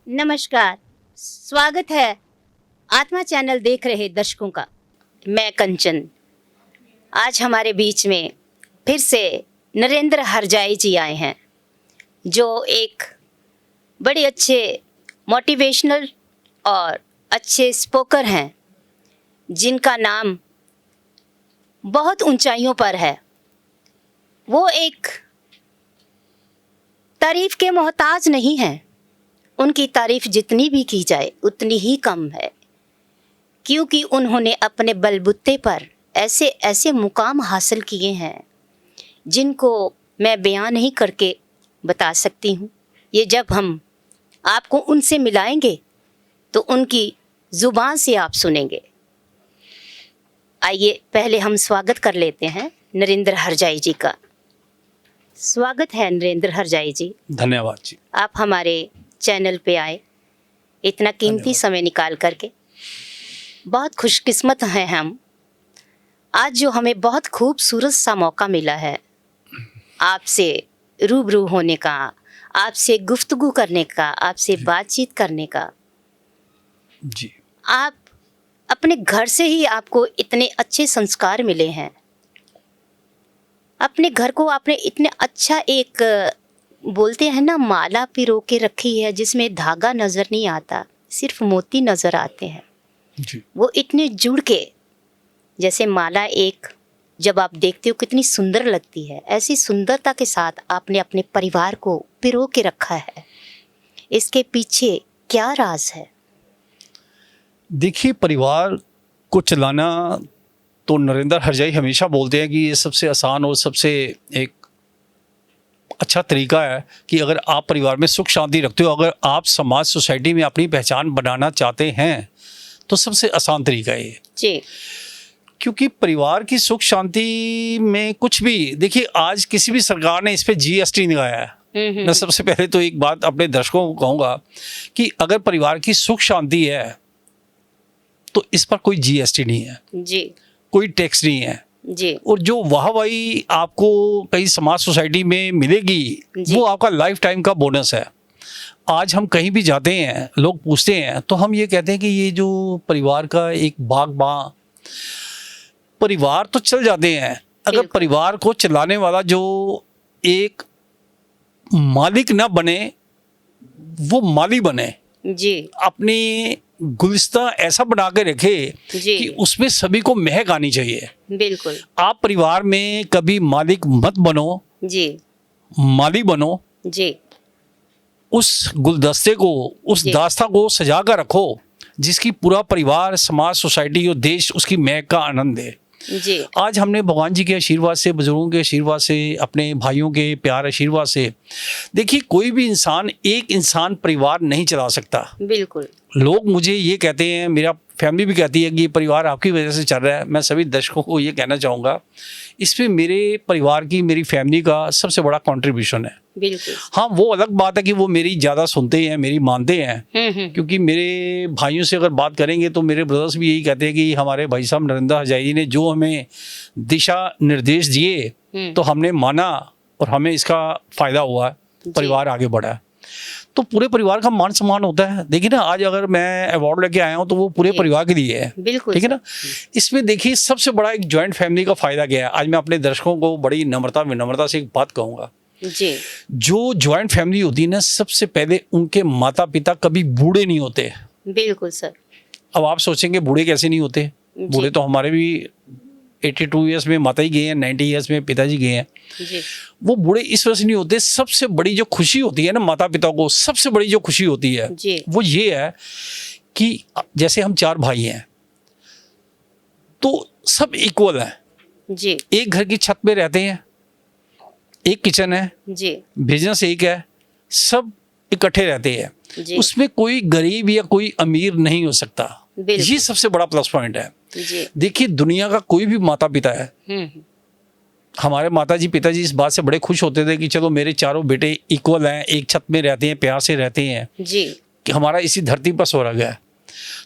नमस्कार, स्वागत है आत्मा चैनल देख रहे दर्शकों का। मैं कंचन। आज हमारे बीच में फिर से नरेंद्र हरजाई जी आए हैं, जो एक बड़े अच्छे मोटिवेशनल और अच्छे स्पोकर हैं, जिनका नाम बहुत ऊंचाइयों पर है। वो एक तारीफ के मोहताज नहीं हैं। उनकी तारीफ जितनी भी की जाए उतनी ही कम है, क्योंकि उन्होंने अपने बलबूते पर ऐसे ऐसे मुकाम हासिल किए हैं जिनको मैं बयान नहीं करके बता सकती हूँ। ये जब हम आपको उनसे मिलाएंगे तो उनकी ज़ुबान से आप सुनेंगे। आइए पहले हम स्वागत कर लेते हैं नरेंद्र हरजाई जी का। स्वागत है नरेंद्र हरजाई जी। धन्यवाद जी। आप हमारे चैनल पे आए, इतना कीमती समय निकाल करके। बहुत खुशकिस्मत हैं हम। आज जो हमें बहुत खूबसूरत सा मौका मिला है आपसे रूबरू होने का, आपसे गुफ्तगू करने का, आपसे बातचीत करने का। जी। आप अपने घर से ही आपको इतने अच्छे संस्कार मिले हैं। अपने घर को आपने इतने अच्छा एक बोलते हैं ना, माला पिरो के रखी है जिसमें धागा नज़र नहीं आता, सिर्फ मोती नज़र आते हैं। जी। वो इतने जुड़ के, जैसे माला एक जब आप देखते हो कितनी सुंदर लगती है, ऐसी सुंदरता के साथ आपने अपने परिवार को पिरो के रखा है। इसके पीछे क्या राज है? देखिए, परिवार को चलाना तो नरेंद्र हरजाई हमेशा बोलते हैं कि ये सबसे आसान और सबसे एक अच्छा तरीका है कि अगर आप परिवार में सुख शांति रखते हो, अगर आप समाज सोसाइटी में अपनी पहचान बनाना चाहते हैं तो सबसे आसान तरीका है ये। जी। क्योंकि परिवार की सुख शांति में कुछ भी, देखिए आज किसी भी सरकार ने इस पे जीएसटी लगाया है। मैं सबसे पहले तो एक बात अपने दर्शकों को कहूँगा कि अगर परिवार की सुख शांति है तो इस पर कोई जीएसटी नहीं है जी। कोई टैक्स नहीं है जी। और जो वाहवाही आपको कहीं समाज सोसाइटी में मिलेगी वो आपका लाइफ टाइम का बोनस है। आज हम कहीं भी जाते हैं, लोग पूछते हैं तो हम ये कहते हैं कि ये जो परिवार का एक बागबान, परिवार तो चल जाते हैं, अगर परिवार को चलाने वाला जो एक मालिक ना बने, वो माली बने। जी। अपनी गुलिस्तां ऐसा बना के रखे कि उसमें सभी को महक आनी चाहिए। बिल्कुल। आप परिवार में कभी मालिक मत बनो जी, माली बनो। जी। उस गुलदस्ते को, उस दास्तां को सजा कर रखो जिसकी पूरा परिवार, समाज, सोसाइटी और देश उसकी महक का आनंद है। जी। आज हमने भगवान जी के आशीर्वाद से, बुजुर्गों के आशीर्वाद से, अपने भाइयों के प्यार आशीर्वाद से, देखिए कोई भी इंसान, एक इंसान परिवार नहीं चला सकता। बिल्कुल। लोग मुझे ये कहते हैं, मेरा फैमिली भी कहती है कि ये परिवार आपकी वजह से चल रहा है। मैं सभी दर्शकों को ये कहना चाहूँगा, इसमें मेरे परिवार की, मेरी फैमिली का सबसे बड़ा कंट्रीब्यूशन है। बिल्कुल। हाँ, वो अलग बात है कि वो मेरी ज़्यादा सुनते हैं, मेरी मानते हैं, क्योंकि मेरे भाइयों से अगर बात करेंगे तो मेरे ब्रदर्स भी यही कहते हैं कि हमारे भाई साहब नरेंद्र हरजाई जी ने जो हमें दिशा निर्देश दिए तो हमने माना और हमें इसका फ़ायदा हुआ, परिवार आगे बढ़ा है। तो पूरे परिवार का मान सम्मान होता है। देखिए ना, आज अगर मैं अवार्ड लेके आया हूँ तो वो पूरे परिवार के लिए है। बिल्कुल। ठीक है ना। इसमें देखिए सबसे बड़ा एक जॉइंट फैमिली का फायदा क्या है। आज मैं अपने दर्शकों को बड़ी विनम्रता से एक बात कहूँगा। जी। जो जॉइंट फैमिली होती है ना, सबसे पहले उनके माता पिता कभी बूढ़े नहीं होते। बिल्कुल सर। अब आप सोचेंगे बूढ़े कैसे नहीं होते? बूढ़े तो हमारे भी 82 ईयर्स में माता ही गए हैं, 90 ईयर्स में पिताजी गए हैं। जी। वो बूढ़े इस वजह से नहीं होते। सबसे बड़ी जो खुशी होती है ना माता पिता को, सबसे बड़ी जो खुशी होती है वो ये है कि जैसे हम 4 भाई हैं तो सब इक्वल हैं। जी। एक घर की छत पे रहते हैं, एक किचन है, जी, बिजनेस एक है, सब इकट्ठे रहते हैं। उसमें कोई गरीब या कोई अमीर नहीं हो सकता। ये सबसे बड़ा प्लस पॉइंट है। देखिए दुनिया का कोई भी माता पिता है, हमारे माताजी पिताजी इस बात से बड़े खुश होते थे कि चलो मेरे चारों बेटे इक्वल हैं, एक छत में रहते हैं, प्यार से रहते हैं जी, कि हमारा इसी धरती पर स्वर्ग है।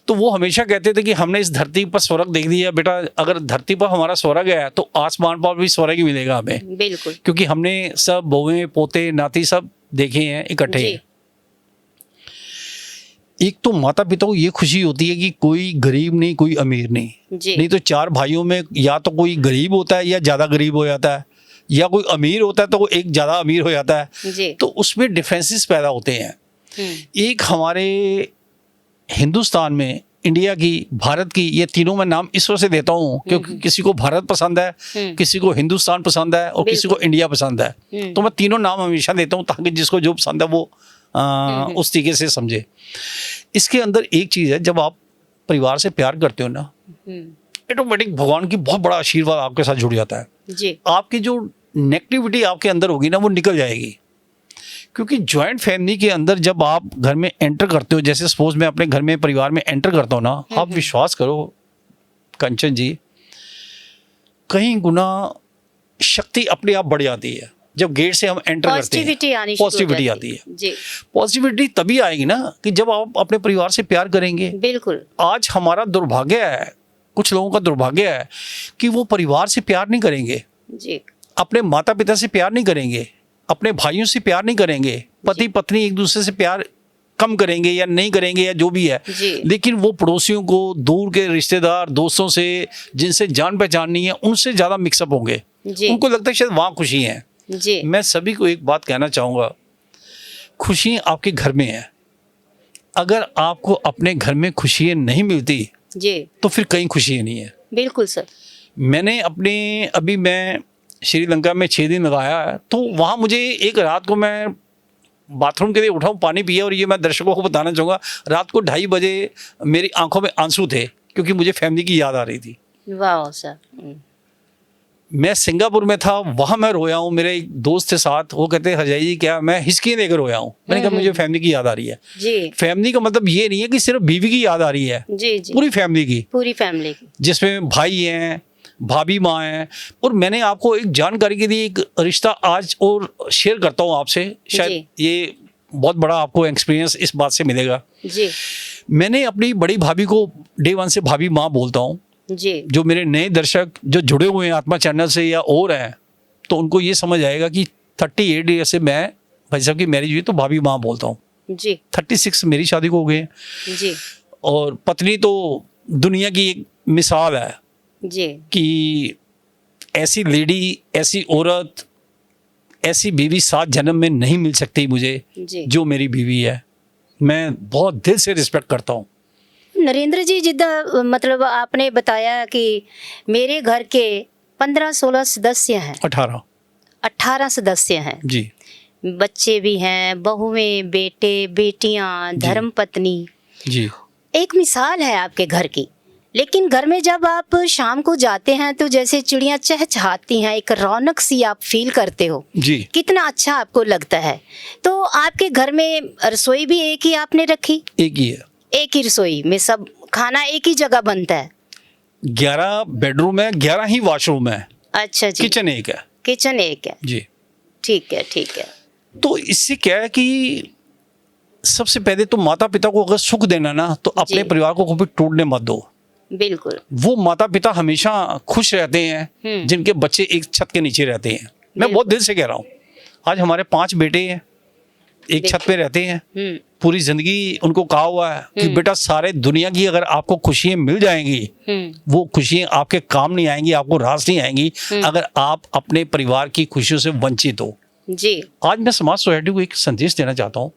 तो वो हमेशा कहते थे कि हमने इस धरती पर स्वर्ग देख लिया बेटा, अगर धरती पर हमारा स्वर्ग है तो आसमान पर भी स्वर्ग ही मिलेगा हमें। बिल्कुल। क्योंकि हमने सब बहुएं पोते नाती सब देखे हैं इकट्ठे। एक तो माता पिता को ये खुशी होती है कि कोई गरीब नहीं, कोई अमीर नहीं। जी। नहीं तो 4 भाइयों में या तो कोई गरीब होता है या ज़्यादा गरीब हो जाता है, या कोई अमीर होता है तो वो एक ज़्यादा अमीर हो जाता है। जी। तो उसमें डिफरेंसेस पैदा होते हैं। एक हमारे हिंदुस्तान में, इंडिया की, भारत की, ये तीनों में नाम इस वजह से देता हूँ क्योंकि किसी को भारत पसंद है, किसी को हिंदुस्तान पसंद है और किसी को इंडिया पसंद है। तो मैं तीनों नाम हमेशा देता हूँ ताकि जिसको जो पसंद है वो उस तरीके से समझे। इसके अंदर एक चीज़ है, जब आप परिवार से प्यार करते हो ना, ऑटोमेटिक भगवान की बहुत बड़ा आशीर्वाद आपके साथ जुड़ जाता है। जी। आपकी जो नेगेटिविटी आपके अंदर होगी ना, वो निकल जाएगी। क्योंकि जॉइंट फैमिली के अंदर जब आप घर में एंटर करते हो, जैसे सपोज मैं अपने घर में परिवार में एंटर करता हूँ ना, आप विश्वास करो कंचन जी, कहीं गुना शक्ति अपने आप बढ़ जाती है। जब गेट से हम एंटर करते हैं पॉजिटिविटी आती है। जी। पॉजिटिविटी तभी आएगी ना कि जब आप अपने परिवार से प्यार करेंगे। बिल्कुल। आज हमारा दुर्भाग्य है, कुछ लोगों का दुर्भाग्य है कि वो परिवार से प्यार नहीं करेंगे। जी। अपने माता पिता से प्यार नहीं करेंगे, अपने भाइयों से प्यार नहीं करेंगे, पति पत्नी एक दूसरे से प्यार कम करेंगे या नहीं करेंगे या जो भी है। लेकिन वो पड़ोसियों को, दूर के रिश्तेदार, दोस्तों से जिनसे जान पहचान नहीं है, उनसे ज़्यादा मिक्सअप होंगे। उनको लगता है शायद वहाँ खुशी है। जी। मैं सभी को एक बात कहना चाहूँगा, खुशी आपके घर में है। अगर आपको अपने घर में खुशियाँ नहीं मिलती जी, तो फिर कहीं खुशी नहीं है। बिल्कुल सर। मैंने अभी मैं श्रीलंका में 6 दिन लगाया है, तो वहाँ मुझे एक रात को मैं बाथरूम के लिए उठाऊँ, पानी पिया, और ये मैं दर्शकों को बताना चाहूँगा, रात को 2:30 बजे मेरी आंखों में आंसू थे क्योंकि मुझे फैमिली की याद आ रही थी। वाह सर। मैं सिंगापुर में था, वहाँ मैं रोया हूँ। मेरे एक दोस्त थे साथ, वो कहते हरजाई जी क्या, मैं हिचकी लेकर रोया हूँ। मैंने कहा मुझे फैमिली की याद आ रही है। जी। फैमिली का मतलब ये नहीं है कि सिर्फ बीवी की याद आ रही है। जी जी। पूरी फैमिली की, जिसमें भाई हैं, भाभी, माँ हैं। और मैंने आपको एक जानकारी के लिए एक रिश्ता आज और शेयर करता हूँ आपसे, शायद ये बहुत बड़ा आपको एक्सपीरियंस इस बात से मिलेगा। जी। मैंने अपनी बड़ी भाभी को डे 1 से भाभी माँ बोलता हूँ। जी। जो मेरे नए दर्शक जो जुड़े हुए हैं आत्मा चैनल से या और हैं, तो उनको ये समझ आएगा कि 38 ईयर से मैं भाई साहब की मैरिज हुई तो भाभी माँ बोलता हूँ। जी। 36 मेरी शादी को हो गए। जी। और पत्नी तो दुनिया की एक मिसाल है जी, कि ऐसी लेडी, ऐसी औरत, ऐसी बीवी 7 जन्म में नहीं मिल सकती मुझे जो मेरी बीवी है। मैं बहुत दिल से रिस्पेक्ट करता हूँ। नरेंद्र जी, जिद्दा मतलब आपने बताया कि मेरे घर के 15-16 सदस्य हैं। 18 सदस्य हैं जी। बच्चे भी हैं, बहुएं, बेटे, बेटियां, धर्मपत्नी जी। एक मिसाल है आपके घर की। लेकिन घर में जब आप शाम को जाते हैं तो जैसे चिड़ियां चहचहाती हैं, एक रौनक सी आप फील करते हो जी। कितना अच्छा आपको लगता है। तो आपके घर में रसोई भी एक ही आपने रखी? एक ही है। एक ही रसोई में सब खाना एक ही जगह बनता है? 11 बेडरूम है, 11 ही वॉशरूम है। अच्छा जी। किचन एक है। किचन एक है जी। ठीक है, ठीक है। तो इससे क्या है कि सबसे पहले तो माता पिता को अगर सुख देना ना, तो अपने परिवार को कभी टूटने मत दो। बिल्कुल। वो माता पिता हमेशा खुश रहते हैं जिनके बच्चे एक छत के नीचे रहते हैं। मैं बहुत दिल से कह रहा हूँ। आज हमारे 5 बेटे हैं, एक छत पे रहते हैं। पूरी जिंदगी उनको कहा हुआ है कि बेटा सारे दुनिया की अगर आपको खुशियां मिल जाएंगी, वो खुशियां आपके काम नहीं आएंगी, आपको रास नहीं आएंगी अगर आप अपने परिवार की खुशियों से वंचित हो जी। आज मैं समाज सोसाइटी को एक संदेश देना चाहता हूँ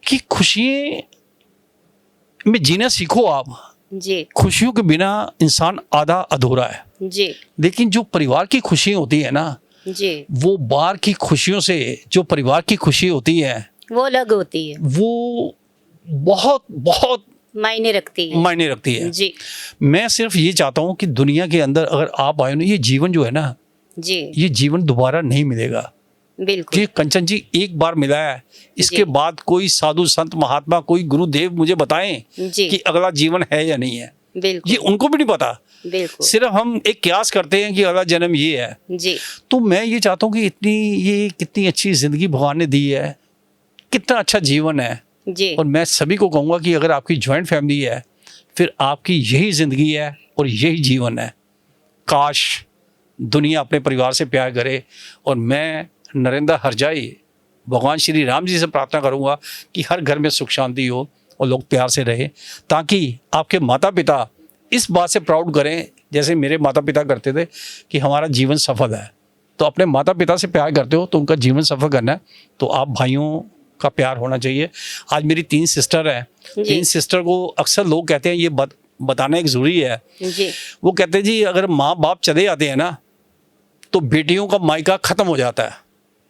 कि खुशियां में जीना सीखो आप जी। खुशियों के बिना इंसान आधा अधूरा है जी। लेकिन जो परिवार की खुशियां होती है ना जी, वो बाहर की खुशियों से जो परिवार की खुशी होती है वो अलग होती है। वो बहुत बहुत मायने रखती है जी। मैं सिर्फ ये चाहता हूँ कि दुनिया के अंदर अगर आप आए ना, ये जीवन जो है ना जी, ये जीवन दोबारा नहीं मिलेगा। बिल्कुल। ये कंचन जी एक बार मिला है, इसके बाद कोई साधु संत महात्मा, कोई गुरुदेव मुझे बताएं कि अगला जीवन है या नहीं है। बिल्कुल। ये उनको भी नहीं पता। बिल्कुल। सिर्फ हम एक क्यास करते हैं कि अगला जन्म ये है जी। तो मैं ये चाहता हूँ कि कितनी अच्छी जिंदगी भगवान ने दी है, कितना अच्छा जीवन है जी। और मैं सभी को कहूँगा कि अगर आपकी ज्वाइंट फैमिली है, फिर आपकी यही जिंदगी है और यही जीवन है। काश दुनिया अपने परिवार से प्यार करे। और मैं नरेंद्र हरजाई भगवान श्री राम जी से प्रार्थना करूँगा कि हर घर में सुख शांति हो और लोग प्यार से रहे, ताकि आपके माता पिता इस बात से प्राउड करें जैसे मेरे माता पिता करते थे कि हमारा जीवन सफल है। तो अपने माता पिता से प्यार करते हो तो उनका जीवन सफल करना है, तो आप भाइयों का प्यार होना चाहिए। आज मेरी 3 सिस्टर हैं, 3 सिस्टर को अक्सर लोग कहते हैं, ये बताना एक ज़रूरी है जी। वो कहते हैं जी अगर माँ बाप चले जाते हैं ना तो बेटियों का मायका खत्म हो जाता है।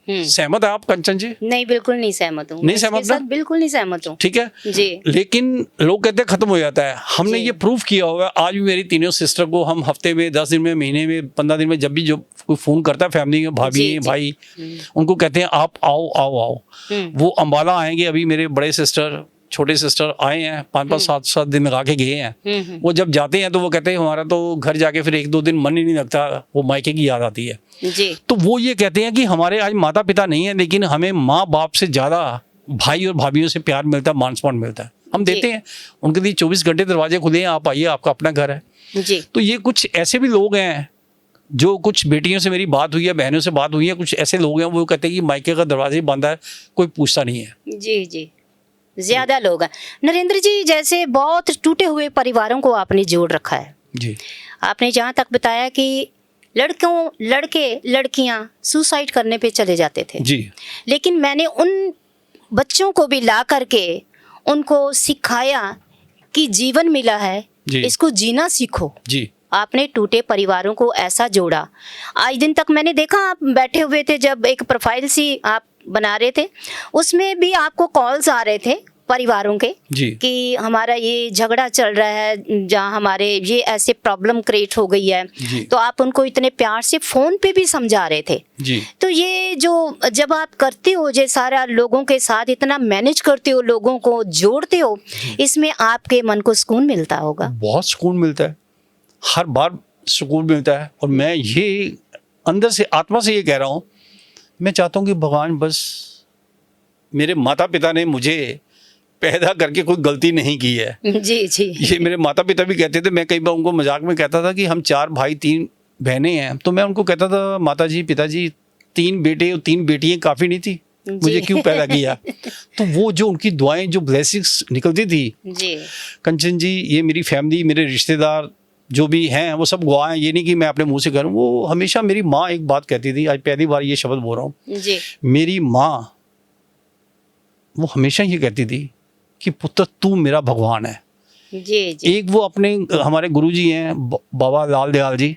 सहमत है आप कंचन जी? नहीं, बिल्कुल नहीं सहमत हूँ। नहीं सहमत ना? बिल्कुल नहीं सहमत हूँ। ठीक है जी। लेकिन लोग कहते हैं खत्म हो जाता है। हमने ये प्रूफ किया हुआ है। आज भी मेरी तीनों सिस्टर को हम हफ्ते में, 10 दिन में, महीने में, 15 दिन में, जब भी जो कोई फोन करता है फैमिली में, भाभी भाई, उनको कहते हैं आप आओ आओ आओ। वो अम्बाला आएंगे, अभी मेरे बड़े सिस्टर छोटे सिस्टर आए हैं, 5-5 7-7 दिन लगा के गए हैं। वो जब जाते हैं तो वो कहते हैं हमारा तो घर जाके फिर 1-2 दिन मन ही नहीं लगता, वो मायके की याद आती है जी। तो वो ये कहते हैं कि हमारे आज माता पिता नहीं है, लेकिन हमें माँ बाप से ज़्यादा भाई और भाभीयों से प्यार मिलता है, मान सम्मान मिलता है। हम देते हैं, उनके लिए 24 घंटे दरवाजे खुले हैं, आप आइए, आपका अपना घर है जी। तो ये कुछ ऐसे भी लोग हैं, जो कुछ बेटियों से मेरी बात हुई है, बहनों से बात हुई है, कुछ ऐसे लोग हैं वो कहते हैं कि मायके का दरवाजा ही बंद है, कोई पूछता नहीं है। जी जी, ज्यादा लोग हैं। नरेंद्र जी, जैसे बहुत टूटे हुए परिवारों को आपने जोड़ रखा है जी। आपने जहाँ तक बताया कि लड़के लड़कियां सुसाइड करने पे चले जाते थे जी। लेकिन मैंने उन बच्चों को भी ला करके उनको सिखाया कि जीवन मिला है, इसको जीना सीखो जी। आपने टूटे परिवारों को ऐसा जोड़ा। आज दिन तक मैंने देखा आप बैठे हुए थे, जब एक प्रोफाइल सी आप बना रहे थे उसमें भी आपको कॉल्स आ रहे थे परिवारों के कि हमारा ये झगड़ा चल रहा है, जहाँ हमारे ये ऐसे प्रॉब्लम क्रिएट हो गई है, तो आप उनको इतने प्यार से फोन पे भी समझा रहे थे जी। तो ये जो जब आप करते हो, ये सारा लोगों के साथ इतना मैनेज करते हो, लोगों को जोड़ते हो, इसमें आपके मन को सुकून मिलता होगा? बहुत सुकून मिलता है, हर बार सुकून मिलता है। और मैं ये अंदर से आत्मा से ये कह रहा हूँ, मैं चाहता हूँ कि भगवान बस, मेरे माता पिता ने मुझे पैदा करके कोई गलती नहीं की है जी जी। ये मेरे माता पिता भी कहते थे। मैं कई बार उनको मजाक में कहता था कि हम 4 भाई 3 बहनें हैं, तो मैं उनको कहता था माता जी पिताजी 3 बेटे और 3 बेटियां काफ़ी नहीं थी, मुझे क्यों पैदा किया? तो वो जो उनकी दुआएं, जो ब्लेसिंग्स निकलती थी जी। कंचन जी, ये मेरी फैमिली, मेरे रिश्तेदार जो भी हैं वो सब गवाह हैं, ये नहीं कि मैं अपने मुंह से करूँ। वो हमेशा मेरी माँ एक बात कहती थी, आज पहली बार ये शब्द बोल रहा हूँ, मेरी माँ वो हमेशा ये कहती थी कि पुत्र तू मेरा भगवान है जी, जी। एक वो अपने हमारे गुरुजी हैं बाबा लाल दयाल जी,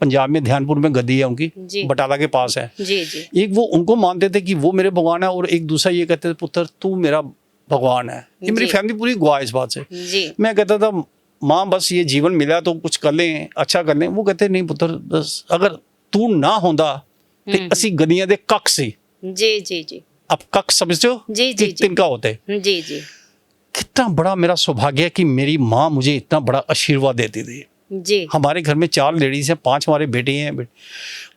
पंजाब में ध्यानपुर में गद्दी है उनकी, बटाला के पास है जी, जी। एक वो उनको मानते थे कि वो मेरे भगवान है, और एक दूसरा ये कहते थे पुत्र तू मेरा भगवान है। ये मेरी फैमिली पूरी गवाह इस बात से जी। मैं कहता था माँ बस ये जीवन मिला तो कुछ कर लें, अच्छा कर लें। वो कहते नहीं पुत्र, बस अगर तू ना होंदा तो असी गलियां दे कख सी जी जी जी। अब कख समझते हो जी जी, तिनका होते जी जी। कितना बड़ा मेरा सौभाग्य है कि मेरी माँ मुझे इतना बड़ा आशीर्वाद देती थी जी। हमारे घर में 4 लेडीज हैं, 5 हमारे बेटे हैं।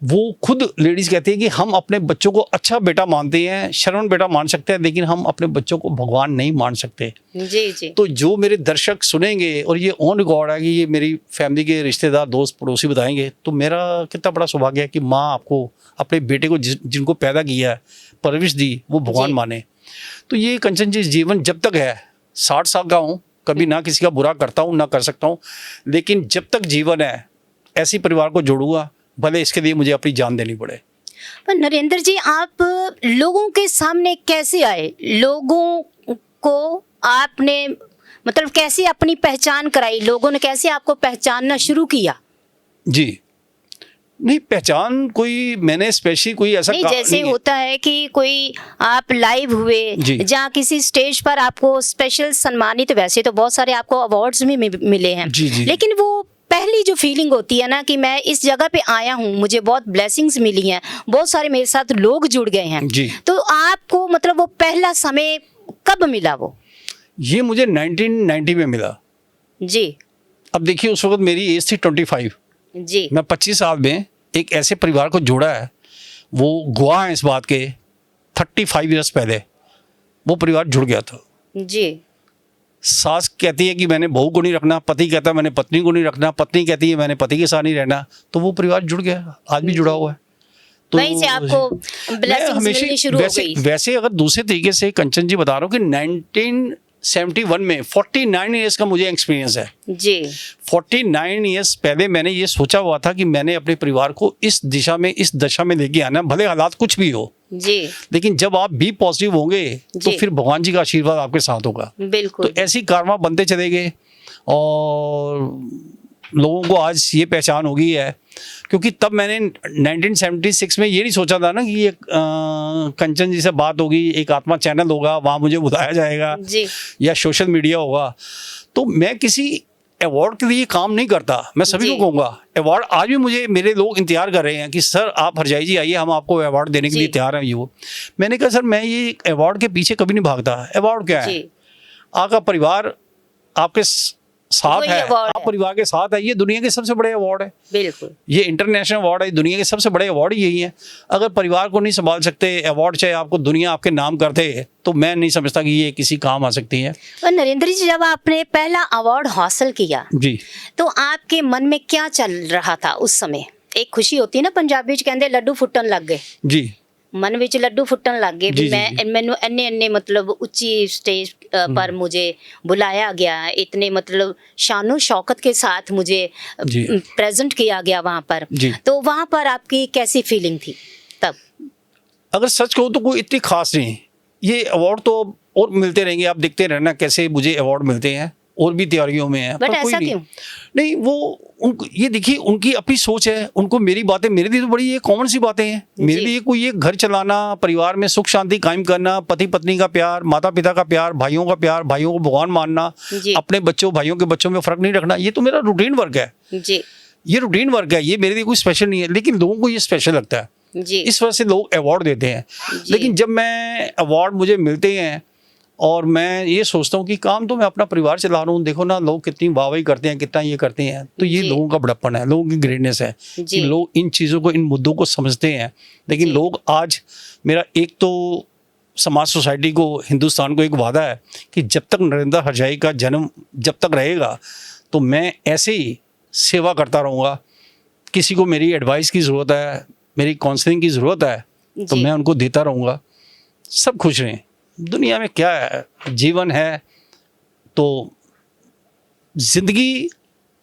वो खुद लेडीज कहती है कि हम अपने बच्चों को अच्छा बेटा मानते हैं, श्रवण बेटा मान सकते हैं, लेकिन हम अपने बच्चों को भगवान नहीं मान सकते जी जी। तो जो मेरे दर्शक सुनेंगे, और ये ऑन रिकॉर्ड है कि ये मेरी फैमिली के रिश्तेदार दोस्त पड़ोसी बताएंगे, तो मेरा कितना बड़ा सौभाग्य है कि माँ आपको अपने बेटे को जिनको पैदा किया है, परवरिश दी, वो भगवान माने। तो ये कंचन जी जीवन जब तक है, 60 साल का हूँ, कभी ना किसी का बुरा करता हूँ ना कर सकता हूँ, लेकिन जब तक जीवन है ऐसी परिवार को जोड़ूंगा, भले इसके लिए मुझे अपनी जान देनी पड़े। पर नरेंद्र जी, आप लोगों के सामने कैसे आए? लोगों को आपने मतलब कैसे अपनी पहचान कराई? लोगों ने कैसे आपको पहचानना शुरू किया? जी नहीं, पहचान कोई मैंने स्पेशली कोई ऐसा नहीं, जैसे नहीं होता है कि कोई आप लाइव हुए जहाँ किसी स्टेज पर आपको स्पेशल सम्मानित, वैसे तो बहुत सारे आपको अवार्ड्स भी मिले हैं जी, जी। लेकिन वो पहली जो फीलिंग होती है ना कि मैं इस जगह पे आया हूँ, मुझे बहुत ब्लेसिंग्स मिली हैं, बहुत सारे मेरे साथ लोग जुड़ गए हैं, तो आपको मतलब वो पहला समय कब मिला? वो ये मुझे 1990 में मिला जी। अब देखिए उस वक्त मेरी एज थी 25 जी। मैं 25 साल में एक ऐसे परिवार को जोड़ा है, वो गवाह है इस बात के, 35 ईयर्स पहले वो परिवार जुड़ गया था जी। सास कहती है कि मैंने बहू को नहीं रखना, पति कहता है मैंने पत्नी को नहीं रखना, पत्नी कहती है मैंने पति के साथ नहीं रहना, तो वो परिवार जुड़ गया, आज भी जुड़ा हुआ है। तो वहीं से आपको ब्लेसिंग्स मिलनी शुरू हो गई। वैसे अगर दूसरे तरीके से कंचन जी बता रहा हूँ कि 1971 में 49 ईयर्स का मुझे एक्सपीरियंस है जी। 49 ईयर्स पहले मैंने ये सोचा हुआ था कि मैंने अपने परिवार को इस दिशा में, इस दशा में लेके आना, भले हालात कुछ भी हो जी। लेकिन जब आप बी पॉजिटिव होंगे तो फिर भगवान जी का आशीर्वाद आपके साथ होगा। बिल्कुल। तो ऐसी कारवा बनते चले गए और लोगों को आज ये पहचान हो गई है, क्योंकि तब मैंने 1976 में ये नहीं सोचा था ना कि ये कंचन जी से बात होगी, एक आत्मा चैनल होगा, वहाँ मुझे बुलाया जाएगा जी। या सोशल मीडिया होगा। तो मैं किसी अवार्ड के लिए काम नहीं करता, मैं सभी को कहूँगा अवार्ड आज भी मुझे मेरे लोग इंतजार कर रहे हैं कि सर आप हरजाई जी आइए, हम आपको अवार्ड देने के लिए तैयार हैं। ये वो मैंने कहा सर मैं ये अवार्ड के पीछे कभी नहीं भागता। अवार्ड क्या है? आपका परिवार आपके साथ है, आप परिवार के साथ है, ये दुनिया के सबसे बड़े अवार्ड है। बिल्कुल, ये इंटरनेशनल अवार्ड है, दुनिया के सबसे बड़े अवार्ड यही है। अगर परिवार को नहीं संभाल सकते, अवार्ड चाहे आपको दुनिया आपके नाम कर दे, तो मैं नहीं समझता कि ये किसी काम आ सकती है। और नरेंद्र जी जब आपने पहला अवार्ड हासिल किया जी, तो आपके मन में क्या चल रहा था उस समय? एक खुशी होती है ना, पंजाबी च कहंदे लड्डू फुटन लग गए जी, मन विच लड्डू फुटन लग गए भी मैं मैनू इन्ने मतलब उच्ची स्टेज पर मुझे बुलाया गया, इतने मतलब शानो शौकत के साथ मुझे प्रेजेंट किया गया वहाँ पर। तो वहाँ पर आपकी कैसी फीलिंग थी तब? अगर सच कहूँ तो कोई इतनी खास नहीं, ये अवार्ड तो और मिलते रहेंगे, आप देखते रहना कैसे मुझे अवार्ड मिलते हैं, और भी तैयारियों में है। बट ऐसा क्यों? नहीं वो उनको ये देखिए, उनकी अपनी सोच है, उनको मेरी बातें मेरे लिए तो बड़ी ये कॉमन सी बातें हैं। मेरे लिए कोई ये घर चलाना, परिवार में सुख शांति कायम करना, पति पत्नी का प्यार, माता पिता का प्यार, भाइयों का प्यार, भाइयों को भगवान मानना, अपने बच्चों भाइयों के बच्चों में फर्क नहीं रखना, ये तो मेरा रूटीन वर्क है जी। ये रूटीन वर्क है, ये मेरे लिए कोई स्पेशल नहीं है, लेकिन लोगों को ये स्पेशल लगता है जी। इस वजह से लोग अवार्ड देते हैं। लेकिन जब मैं अवार्ड मुझे मिलते हैं और मैं ये सोचता हूँ कि काम तो मैं अपना परिवार चला रहा हूँ, देखो ना लोग कितनी वाहवाही करते हैं, कितना ये करते हैं, तो ये लोगों का बड़प्पन है, लोगों की ग्रेटनेस है कि लोग इन चीज़ों को, इन मुद्दों को समझते हैं। लेकिन लोग आज मेरा एक तो समाज सोसाइटी को, हिंदुस्तान को एक वादा है कि जब तक नरेंद्र हरजाई का जन्म जब तक रहेगा तो मैं ऐसे ही सेवा करता रहूँगा। किसी को मेरी एडवाइस की ज़रूरत है, मेरी काउंसलिंग की ज़रूरत है, तो मैं उनको देता रहूँगा। सब खुश रहें। दुनिया में क्या है, जीवन है तो जिंदगी,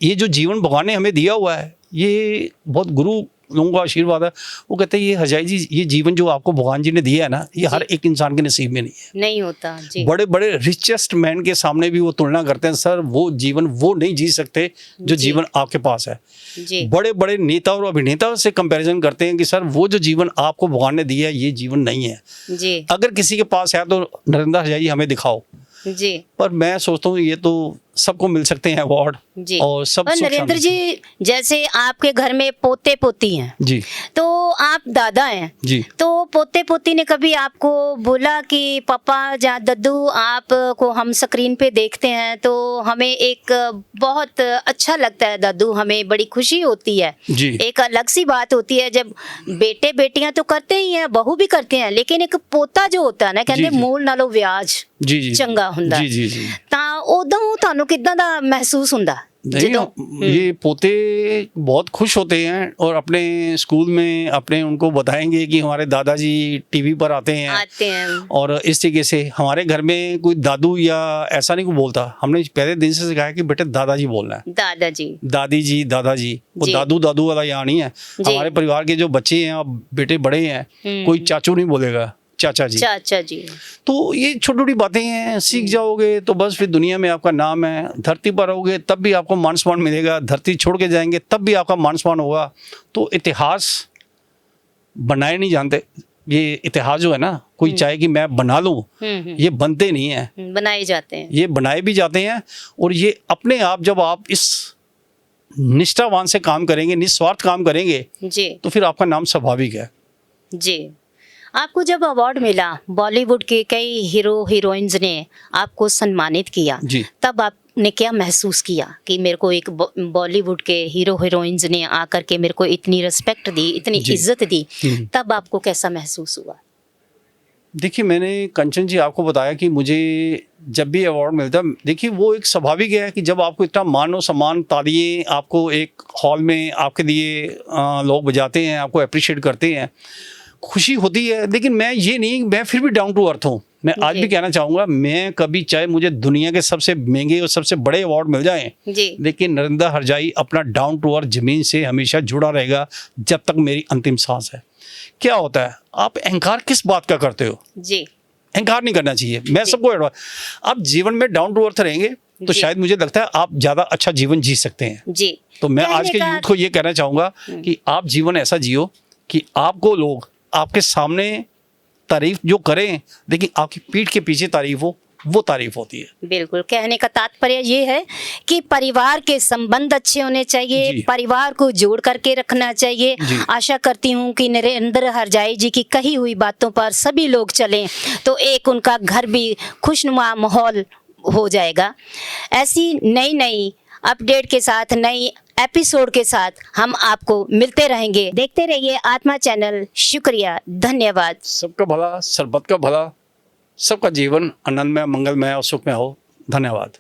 ये जो जीवन भगवान ने हमें दिया हुआ है, ये बहुत गुरु लोगों का आशीर्वाद है। वो कहते हैं ये हरजाई जी, ये जीवन जो आपको भगवान जी ने दिया है ना, ये हर एक इंसान के नसीब में नहीं होता जी। बड़े बड़े रिचेस्ट मैन के सामने भी वो तुलना करते हैं, सर वो जीवन वो नहीं जी सकते जो जीवन आपके पास है जी। बड़े बड़े नेता और अभिनेता से कंपैरिजन करते हैं कि सर वो जो जीवन आपको भगवान ने दिया है, ये जीवन नहीं है जी। अगर किसी के पास है तो नरेंद्र हरजाई हमें दिखाओ जी। पर मैं सोचता हूँ ये तो सबको मिल सकते हैं अवार्ड जी। और सब। और नरेंद्र जी जैसे आपके घर में पोते पोती हैं जी, तो आप दादा हैं जी, तो पोते पोती ने कभी आपको बोला कि पापा या दद्दू आप को हम स्क्रीन पे देखते हैं तो हमें एक बहुत अच्छा लगता है दादू, हमें बड़ी खुशी होती है जी। एक अलग सी बात होती है जब बेटे बेटियां तो करते ही हैं, बहू भी करते हैं, लेकिन एक पोता जो होता है ना, कहते मूल नालों व्याज जी चंगा हुंदा जी जी जी। ਤਾਂ ਉਦੋਂ ਤੁਹਾਨੂੰ ਕਿਦਾਂ ਦਾ ਮਹਿਸੂਸ ਹੁੰਦਾ? ये पोते बहुत खुश होते हैं और अपने स्कूल में अपने उनको बताएंगे कि हमारे दादाजी टीवी पर आते हैं और इस तरीके से हमारे घर में कोई दादू या ऐसा नहीं कोई बोलता। हमने पहले दिन से सिखाया कि बेटे दादाजी बोलना है, दादाजी दादी जी दादाजी। वो दादू दादू वाला यहाँ नहीं है। हमारे परिवार के जो बच्चे हैं, अब बेटे बड़े हैं, कोई चाचू नहीं बोलेगा, चाचा जी चाचा जी। तो ये छोटी छोटी बातें हैं, सीख जाओगे तो बस फिर दुनिया में आपका नाम है। धरती पर रहोगे तब भी आपको मान सम्मान मिलेगा, धरती छोड़ के जाएंगे तब भी आपका मान सम्मान होगा। तो इतिहास बनाए नहीं जानते, ये इतिहास जो है ना, कोई चाहे कि मैं बना लूं, ये बनते नहीं है, बनाए जाते हैं। ये बनाए भी जाते हैं और ये अपने आप जब आप इस निष्ठावान से काम करेंगे, निस्वार्थ काम करेंगे जी, तो फिर आपका नाम स्वाभाविक है जी। आपको जब अवार्ड मिला, बॉलीवुड के कई हीरो हीरोइंस ने आपको सम्मानित किया जी, तब आपने क्या महसूस किया कि मेरे को एक बॉलीवुड के हीरो हीरोइंस ने आकर के मेरे को इतनी रिस्पेक्ट दी, इतनी इज्जत दी, तब आपको कैसा महसूस हुआ? देखिए, मैंने कंचन जी आपको बताया कि मुझे जब भी अवार्ड मिलता है, देखिए वो एक स्वाभाविक है कि जब आपको इतना मानो सम्मान, तालियां आपको एक हॉल में आपके लिए लोग बजाते हैं, आपको अप्रिशिएट करते हैं, खुशी होती है। लेकिन मैं ये नहीं, मैं फिर भी डाउन टू अर्थ हूँ। मैं आज भी कहना चाहूँगा, मैं कभी चाहे मुझे दुनिया के सबसे महंगे और सबसे बड़े अवार्ड मिल जाएं, लेकिन नरेंद्र हरजाई अपना डाउन टू अर्थ जमीन से हमेशा जुड़ा रहेगा जब तक मेरी अंतिम सांस है। क्या होता है, आप अहंकार किस बात का करते हो जी? अहंकार नहीं करना चाहिए। मैं सबको आप जीवन में डाउन टू अर्थ रहेंगे तो शायद मुझे लगता है आप ज्यादा अच्छा जीवन जी सकते हैं जी। तो मैं आज के यूथ को ये कहना चाहूंगा कि आप जीवन ऐसा जियो कि आपको लोग आपके सामने तारीफ जो करें, लेकिन आपकी पीठ के पीछे तारीफ हो, वो तारीफ होती है। बिल्कुल, कहने का तात्पर्य ये है कि परिवार के संबंध अच्छे होने चाहिए, परिवार को जोड़ करके रखना चाहिए। आशा करती हूँ कि नरेंद्र हरजाई जी की कही हुई बातों पर सभी लोग चलें तो एक उनका घर भी खुशनुमा माहौल हो जाएगा। ऐसी नई नई अपडेट के साथ, नई एपिसोड के साथ हम आपको मिलते रहेंगे। देखते रहिए आत्मा चैनल। शुक्रिया, धन्यवाद। सबका भला, सरबत का भला, सबका जीवन आनंदमय, मंगलमय और सुखमय हो। धन्यवाद।